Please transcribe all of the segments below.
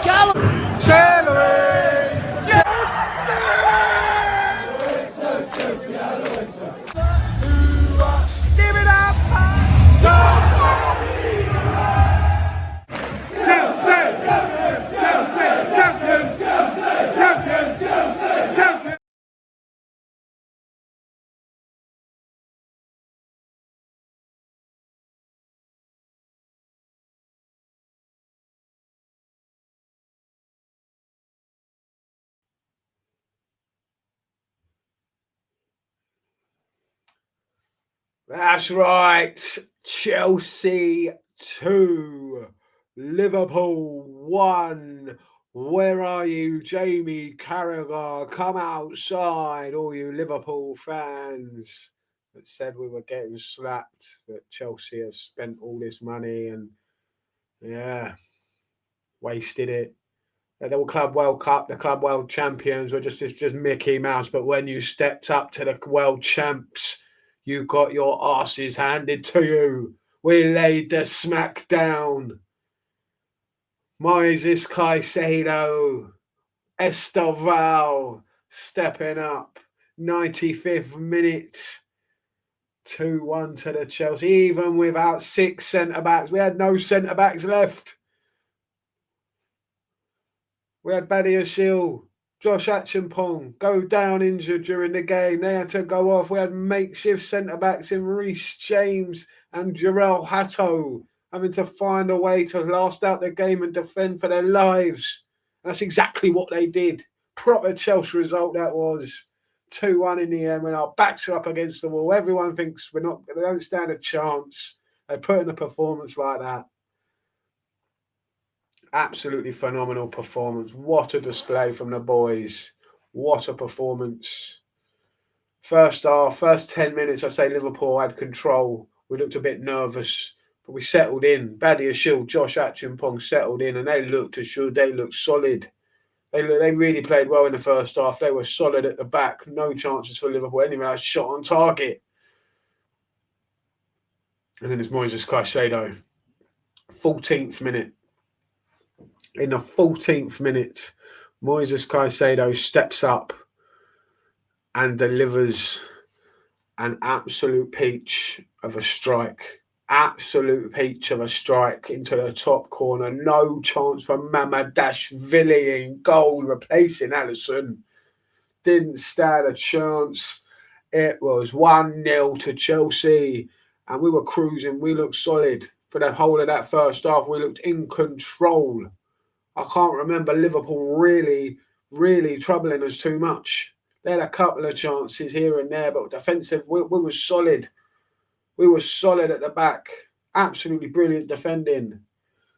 Gallagher. Give it up! That's right. Chelsea 2, Liverpool 1. Where are you, Jamie Carragher? Come outside, all you Liverpool fans that said we were getting slapped, that Chelsea have spent all this money and, yeah, wasted it. The Club World Cup, the Club World Champions were just Mickey Mouse. But when you stepped up to the World Champs, you got your arses handed to you. We laid the smack down. Moises Caicedo, ESTEVAO stepping up. 95th minute. 2-1 to the Chelsea. Even without 6 centre-backs. We had no centre-backs left. We had Badiashile, Josh Achimpong go down injured during the game. They had to go off. We had makeshift centre-backs in Reece James and Jarell Hatto having to find a way to last out the game and defend for their lives. That's exactly what they did. Proper Chelsea result that was. 2-1 in the end when our backs are up against the wall. Everyone thinks they don't stand a chance. They put in a performance like that. Absolutely phenomenal performance. What a display from the boys. What a performance. First half, first 10 minutes, I say Liverpool had control. We looked a bit nervous, but we settled in. Badiashile, Josh Achimpong settled in, and they looked assured. They looked solid. They really played well in the first half. They were solid at the back. No chances for Liverpool. Anyway, a shot on target. And then it's Moises Caicedo. 14th minute. In the 14th minute, Moises Caicedo steps up and delivers an absolute peach of a strike. Absolute peach of a strike into the top corner. No chance for Mamadashvili in goal, replacing Alisson. Didn't stand a chance. It was 1-0 to Chelsea, and we were cruising. We looked solid for the whole of that first half. We looked in control. I can't remember Liverpool really troubling us too much. They had a couple of chances here and there, but defensive, we were solid. We were solid at the back. Absolutely brilliant defending.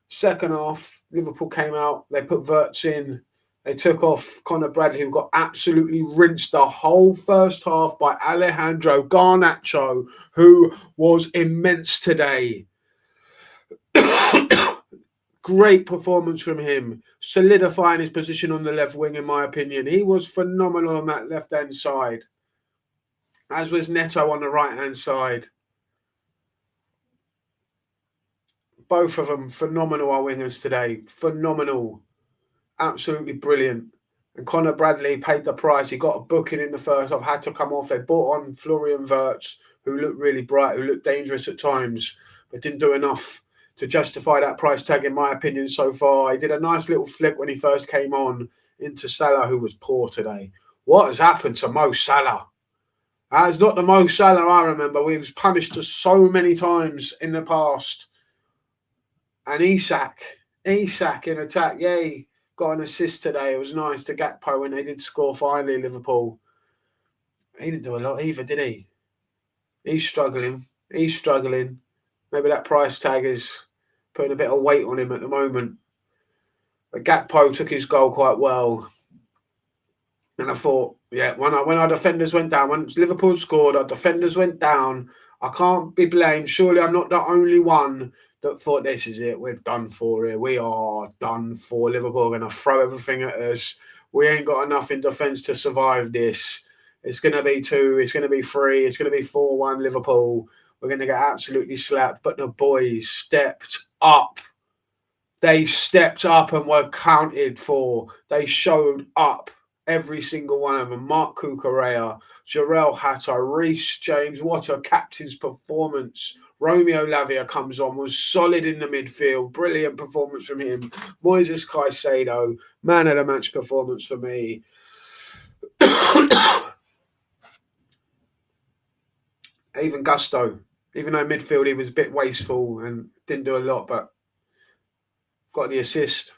Second half, Liverpool came out. They put Wirtz in. They took off Conor Bradley, who got absolutely rinsed the whole first half by Alejandro Garnacho, who was immense today. Great performance from him, solidifying his position on the left wing, in my opinion. He was phenomenal on that left-hand side, as was Neto on the right-hand side. Both of them phenomenal, our wingers today. Phenomenal. Absolutely brilliant. And Conor Bradley paid the price. He got a booking in the first half, had to come off. They brought on Florian Wirtz, who looked really bright, who looked dangerous at times, but didn't do enough to justify that price tag, in my opinion, so far. He did a nice little flick when he first came on into Salah, who was poor today. What has happened to Mo Salah? It's not the Mo Salah I remember. We was punished so many times in the past. And Isak in attack. Yeah, he got an assist today. It was nice to Gakpo when they did score finally, Liverpool. He didn't do a lot either, did he? He's struggling. Maybe that price tag is putting a bit of weight on him at the moment. But Gakpo took his goal quite well. And I thought, yeah, when our defenders went down, when Liverpool scored, our defenders went down. I can't be blamed. Surely I'm not the only one that thought, this is it. We're done for here. We are done for. Liverpool are going to throw everything at us. We ain't got enough in defence to survive this. It's going to be 2. It's going to be 3. It's going to be 4-1 Liverpool. We're going to get absolutely slapped. But the boys stepped up. They stepped up and were counted for. They showed up, every single one of them. Mark Cucurella, Jarell Hatter, Reece James. What a captain's performance. Romeo Lavia comes on, was solid in the midfield. Brilliant performance from him. Moises Caicedo, man of the match performance for me. Even Gusto, even though midfield he was a bit wasteful and didn't do a lot, but got the assist.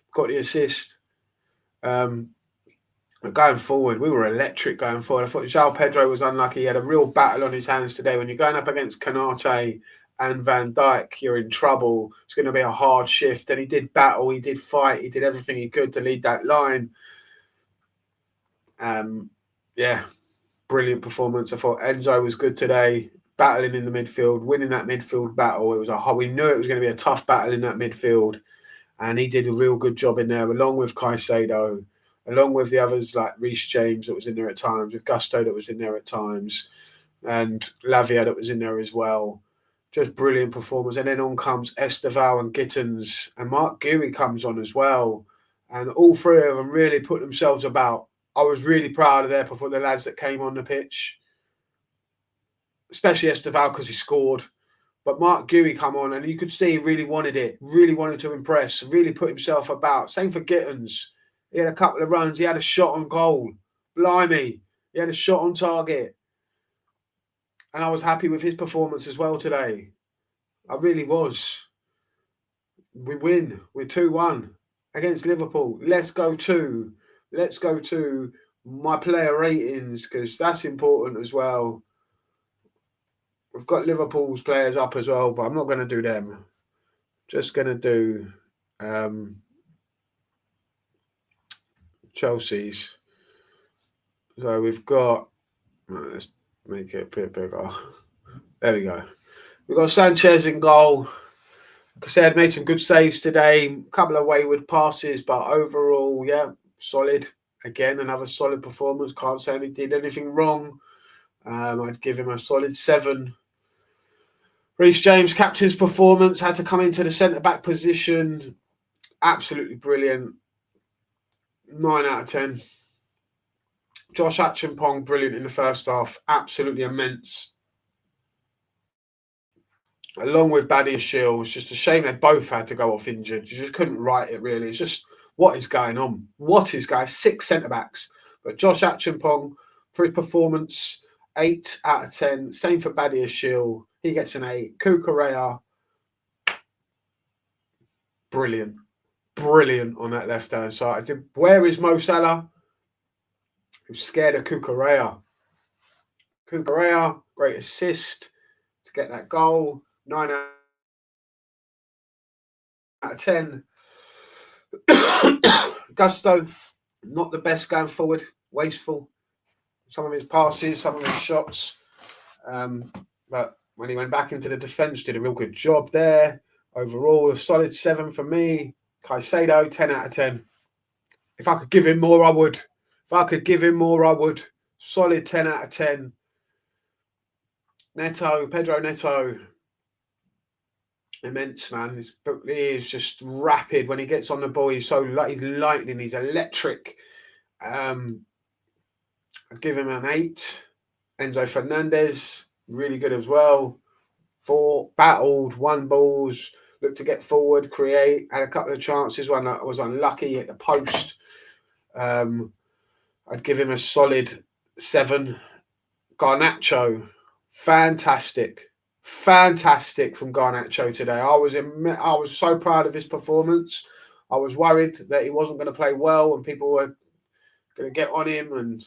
Going forward, we were electric going forward. I thought João Pedro was unlucky. He had a real battle on his hands today. When you're going up against Canate and Van Dijk, you're in trouble. It's going to be a hard shift. And he did battle, he did fight, he did everything he could to lead that line. Yeah, brilliant performance. I thought Enzo was good today, battling in the midfield, winning that midfield battle. We knew it was going to be a tough battle in that midfield, and he did a real good job in there, along with Caicedo, along with the others like Reece James that was in there at times, with Gusto that was in there at times, and Lavia that was in there as well. Just brilliant performance. And then on comes ESTEVAO and Gittins, and Mark Guéhi comes on as well. And all three of them really put themselves about. I was really proud of the lads that came on the pitch, especially ESTEVAO because he scored. But Mark Guéhi come on, and you could see he really wanted it, really wanted to impress, really put himself about. Same for Gittins. He had a couple of runs. He had a shot on goal. Blimey. He had a shot on target. And I was happy with his performance as well today. I really was. We win. We're 2-1 against Liverpool. Let's go to my player ratings, because that's important as well. We've got Liverpool's players up as well, but I'm not going to do them. Just going to do Chelsea's. So we've got, let's make it a bit bigger. There we go. We've got Sanchez in goal. Cassad made some good saves today. A couple of wayward passes, but overall, yeah, solid. Again, another solid performance. Can't say he did anything wrong. I'd give him a solid 7. Reece James, captain's performance, had to come into the centre-back position. Absolutely brilliant. 9 out of 10. Josh Acheampong, brilliant in the first half. Absolutely immense. Along with Badiashile, it's just a shame they both had to go off injured. You just couldn't write it, really. It's just, what is going on? 6 centre-backs. But Josh Acheampong, for his performance, 8 out of 10. Same for Badiashile. He gets an 8. Cucurella, brilliant. Brilliant on that left-hand side. Where is Mo Salah? I'm scared of Cucurella. Cucurella, great assist to get that goal. 9 out of 10. Gusto, not the best going forward. Wasteful. Some of his passes, some of his shots. But when he went back into the defence, did a real good job there. Overall, a solid 7 for me. Caicedo, 10 out of 10. If I could give him more, I would. Solid 10 out of 10. Pedro Neto. Immense, man. He is just rapid when he gets on the ball. He's lightning. He's electric. I'd give him an 8. Enzo Fernandez, really good as well. 4, battled, won balls, looked to get forward, create, had a couple of chances. One that was unlucky at the post. I'd give him a solid 7. Garnacho, fantastic from Garnacho today. I was so proud of his performance. I was worried that he wasn't going to play well and people were going to get on him. And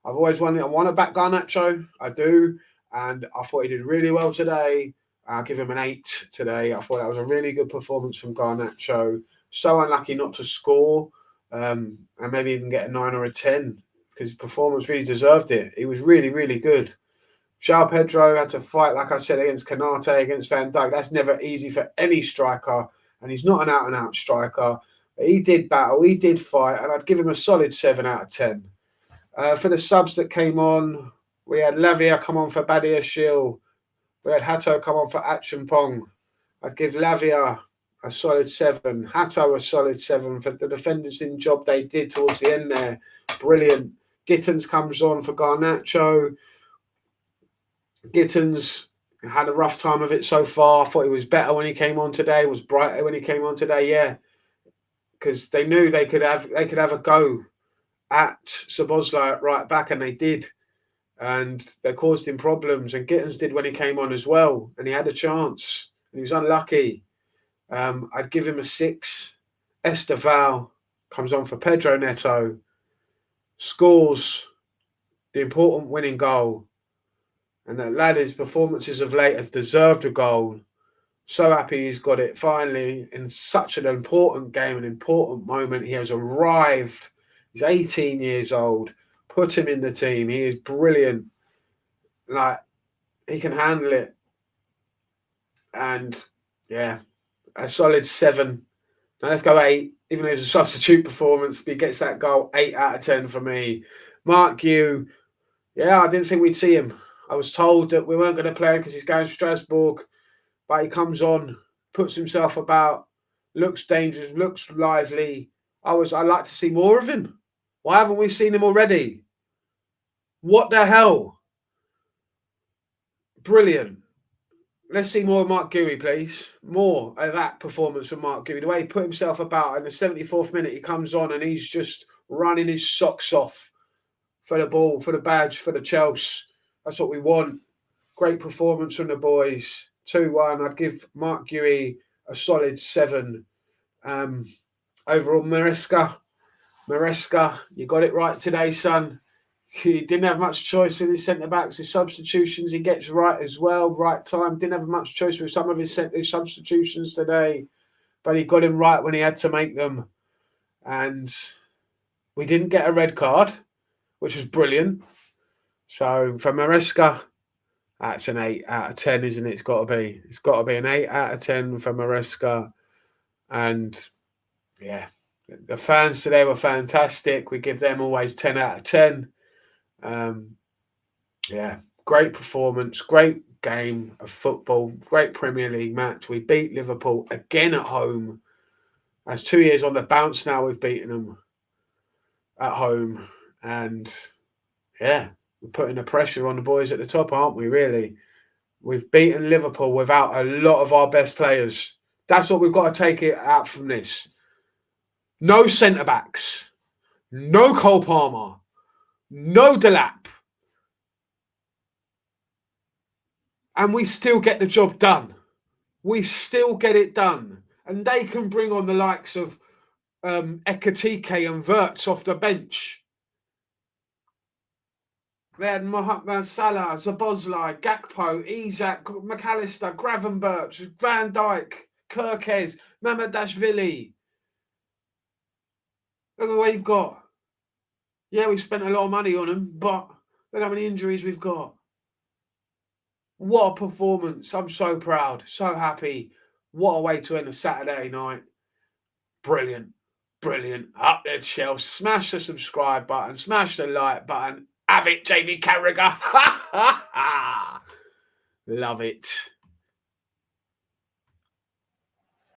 I've always wanted. I want to back Garnacho. I do, and I thought he did really well today. I'll give him an 8 today. I thought that was a really good performance from Garnacho. So unlucky not to score, and maybe even get a 9 or a 10, because his performance really deserved it. He was really, really good. João Pedro had to fight, like I said, against Canate, against Van Dijk. That's never easy for any striker, and he's not an out-and-out striker. But he did battle, he did fight, and I'd give him a solid 7 out of 10. For the subs that came on, we had Lavia come on for Badiashile. We had Hato come on for Acheampong. I'd give Lavia a solid 7. Hato, a solid 7 for the defending job they did towards the end there. Brilliant. Gittins comes on for Garnacho. Gittins had a rough time of it so far. I thought he was better when he came on today. Was brighter when he came on today. Yeah, because they knew they could have a go at Szoboszlai at right back, and they did. And they caused him problems. And Gittins did when he came on as well, and he had a chance. And he was unlucky. I'd give him a 6. ESTEVAO comes on for Pedro Neto. Scores the important winning goal. And that lad, his performances of late have deserved a goal. So happy he's got it finally in such an important game, an important moment. He has arrived. He's 18 years old. Put him in the team. He is brilliant. Like, he can handle it. And yeah, a solid 7. Now let's go 8. Even though it's a substitute performance, he gets that goal. 8 out of 10 for me. Mark Yu, yeah, I didn't think we'd see him. I was told that we weren't going to play him because he's going to Strasbourg, but he comes on, puts himself about, looks dangerous, looks lively. I'd like to see more of him. Why haven't we seen him already? What the hell? Brilliant. Let's see more of Mark Guéhi, please. More of that performance from Mark Guéhi. The way he put himself about in the 74th minute, he comes on and he's just running his socks off for the ball, for the badge, for the Chelsea. That's what we want. Great performance from the boys. 2-1. I'd give Mark Guéhi a solid 7. Overall, Maresca, you got it right today, son. He didn't have much choice with his centre-backs. His substitutions he gets right as well, right time. Didn't have much choice with some of his substitutions today, but he got him right when he had to make them. And we didn't get a red card, which was brilliant. So for Maresca, that's an 8 out of 10, isn't it? It's got to be. It's got to be an 8 out of 10 for Maresca. And yeah, the fans today were fantastic. We give them always 10 out of 10. Yeah, great performance, great game of football, great Premier League match. We beat Liverpool again at home. That's 2 years on the bounce now. We've beaten them at home. And yeah, we're putting the pressure on the boys at the top, aren't we, really? We've beaten Liverpool without a lot of our best players. That's what we've got to take it out from this. No centre-backs. No Cole Palmer. No Delap. And we still get the job done. We still get it done. And they can bring on the likes of Ekatike and Wirtz off the bench. They had Mohamed Salah, Szoboszlai, Gakpo, Isak, McAllister, Gravenberch, Van Dijk, Kirkes, Mamardashvili. Look at what we've got. Yeah, we've spent a lot of money on them, but look how many injuries we've got. What a performance. I'm so proud, so happy. What a way to end a Saturday night. Brilliant. Brilliant. Up there, Chelsea. Smash the subscribe button. Smash the like button. Have it, Jamie Carragher. Love it.